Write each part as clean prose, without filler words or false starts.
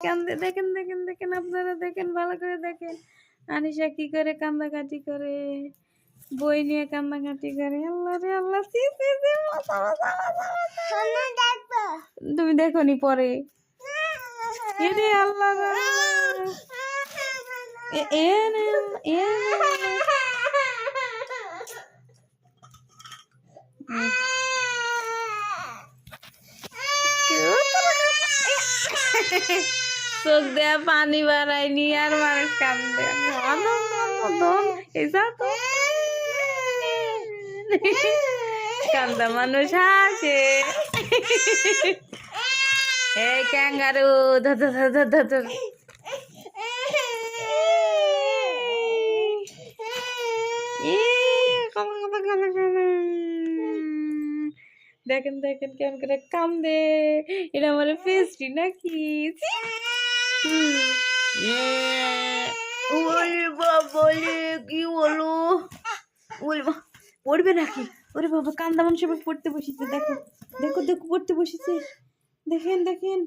কান্দে দেখেন দেখেন দেখেন আপনারা দেখেন ভালো করে দেখেন আনিশা কি করে কান্দাকাটি করে বই নিয়ে কান্দাকাটি করে আল্লাহ রে আল্লাহ তুমি দেখো নি পরে এরে আল্লাহ রে আল্লাহ। এ নে এ চোখ দেয়া পানি বাড়ায়নি আর মানুষ কান্দে কান্দা মানুষ হাসে এই ক্যাঙ্গারু ধর ধর ধর ধর ধর দেখেন দেখেন কেমন করে কান্দে এটা আমার ফেস্টি নাকি কি বলো পড়বে নাকি ওরে বাবা কান্দা মানুষ পড়তে বসেছে দেখো দেখো দেখো পড়তে বসেছে দেখেন দেখেন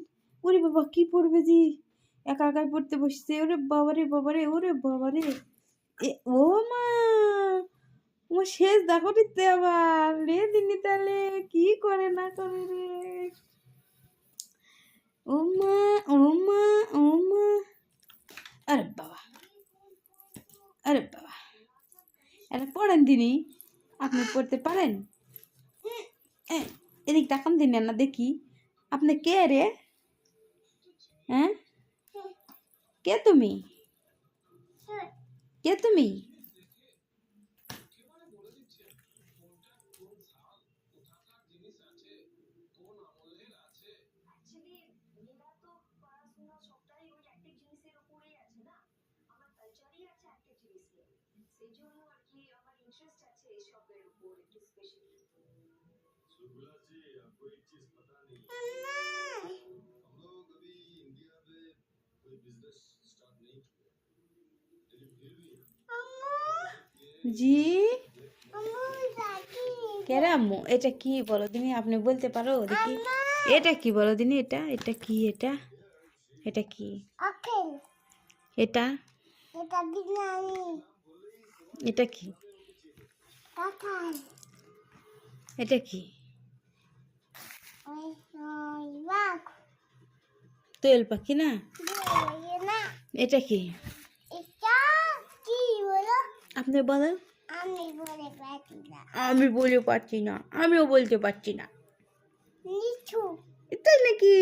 ওরে বাবা কি পড়বে জি একা একাই পড়তে বসেছে ওরে বাবারে বাবারে ওরে বাবারে ও মা ও শেষ দেখো দিতে আবার রে দিনি তাহলে কি করে না করে রে ও মা ও মা ও মা আরে বাবা আরে বাবা এটা পড়েন দিনই আপনি পড়তে পারেন এদিক টাকাম দিন না দেখি আপনি কে রে হ্যাঁ কে তুমি কে তুমি জি কেরে আম্মু এটা কি বলো দিনি আপনি বলতে পারো দেখি এটা কি বলো দিনি এটা এটা কি এটা এটা কি এটা এটা কি এটা কি তেল পাখি না এটা কি আপনি বলেন আমি বলে পারছি না আমিও বলতে পারছি না তাই নাকি